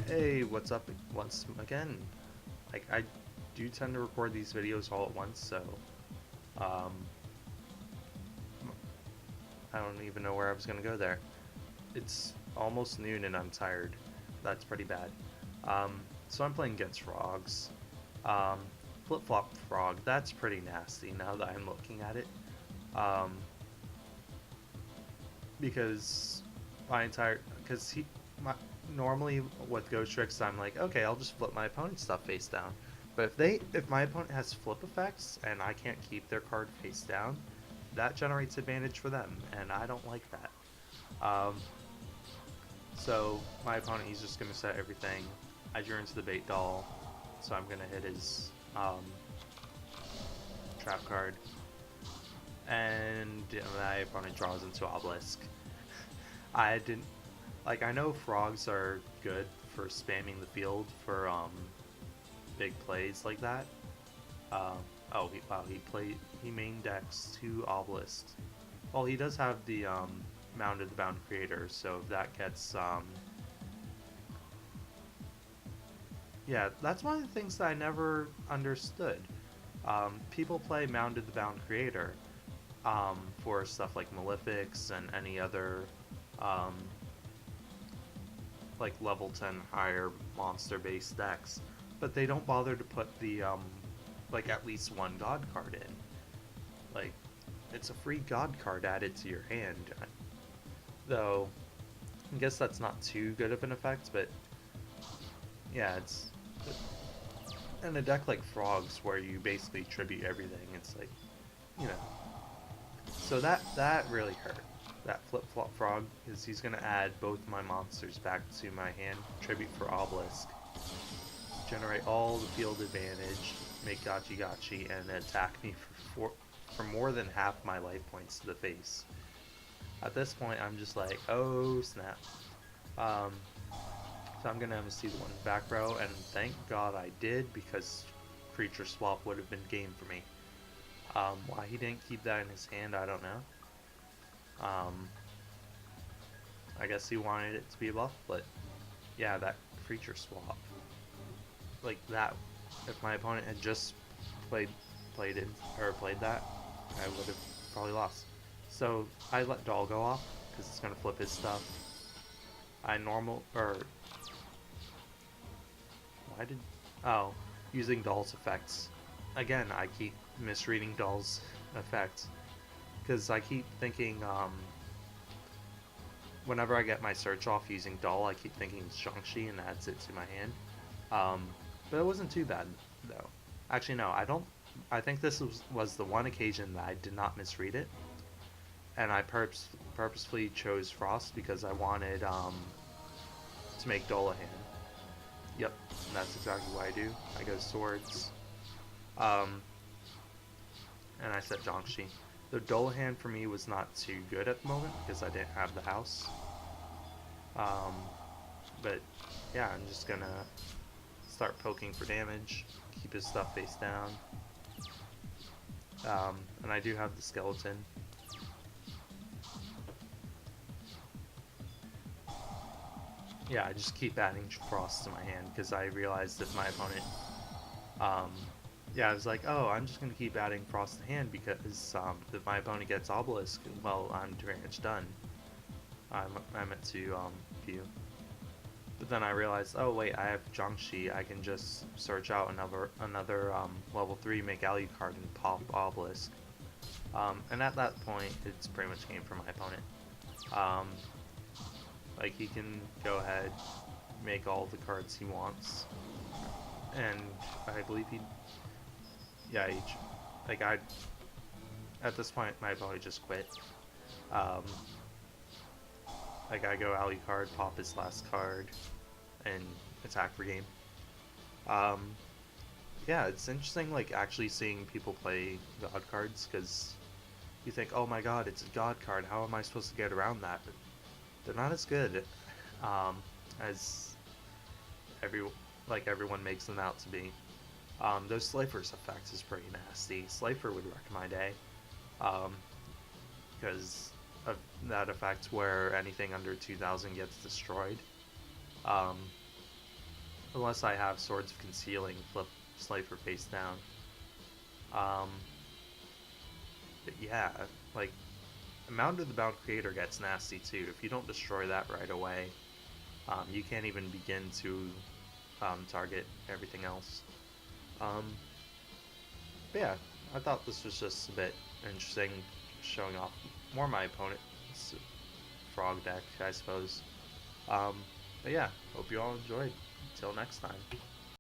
Hey, what's up once again? I do tend to record these videos all at once, so um, I don't even know where I was gonna go there. It's almost noon and I'm tired. That's pretty bad. So I'm playing against frogs. Um, Flip-flop frog. That's pretty nasty now that I'm looking at it. Um, because because normally with Ghostricks I'm like, okay, I'll just flip my opponent's stuff face down. But if my opponent has flip effects and I can't keep their card face down, that generates advantage for them, and I don't like that. Um, so my opponent, he's just gonna set everything. I drew into the bait doll, so I'm gonna hit his trap card, and my opponent draws into obelisk. I didn't I know frogs are good for spamming the field for big plays like that. Um, he main decks 2 obelisks. Well, he does have the Mounded the Bound Creator, so if that gets yeah, that's one of the things that I never understood. People play Mounded the Bound Creator for stuff like Malefics and any other um, like level 10 higher monster based decks, but they don't bother to put the like at least one god card in. Like, it's a free god card added to your hand. Though I guess that's not too good of an effect, but yeah, it's in a deck like frogs where you basically tribute everything. It's like, you know, so that really hurt. That flip flop frog is he's gonna add both my monsters back to my hand. Tribute for obelisk, generate all the field advantage, make Gachi Gachi, and attack me for more than half my life points to the face. At this point, I'm just like, oh snap. Um, so I'm gonna MC the one back row, and thank God I did, because creature swap would have been game for me. Why he didn't keep that in his hand, I don't know. Um, I guess he wanted it to be a buff, but yeah, that creature swap, like that. If my opponent had just played played it or played that, I would have probably lost. So I let Doll go off because it's gonna flip his stuff. I normal or why did oh using Doll's effects again? I keep misreading Doll's effects because I keep thinking whenever I get my search off using Doll, I keep thinking it's Shang-Chi and adds it to my hand. Um, but it wasn't too bad though. Actually, no, I don't. I think this was the one occasion that I did not misread it, and I purposefully chose Frost because I wanted to make Dola hand. Yep, and that's exactly what I do. I go swords, um, and I set Zhangxi. The Dola hand for me was not too good at the moment because I didn't have the house. Um, but yeah, I'm just gonna start poking for damage, keep his stuff face down. And I do have the skeleton. Yeah, I just keep adding frost to my hand because I realized if my opponent, um, yeah, I was like, oh, I'm just gonna keep adding frost to hand because if my opponent gets obelisk, well, I'm pretty much done. I meant to view. But then I realized, oh wait, I have Zhangxi. I can just search out another level 3 make value card and pop obelisk. And at that point, it's pretty much game for my opponent. Um, like he can go ahead, make all the cards he wants, and I believe yeah, like at this point, my opponent just quit. Um, like I go alley card, pop his last card, and attack for game. Um, yeah, it's interesting, like actually seeing people play god cards because you think, oh my god, it's a god card. How am I supposed to get around that? But they're not as good um, as every everyone makes them out to be. Those Slifer's effects is pretty nasty. Slifer would wreck my day because of that effect where anything under 2,000 gets destroyed. Um, unless I have Swords of Concealing, flip Slifer face down. Um, but yeah, like, Mound of the Bound Creator gets nasty too. If you don't destroy that right away, you can't even begin to target everything else. Um, but yeah, I thought this was just a bit interesting, showing off more my opponent's frog deck, I suppose. But yeah, hope you all enjoyed. Until next time.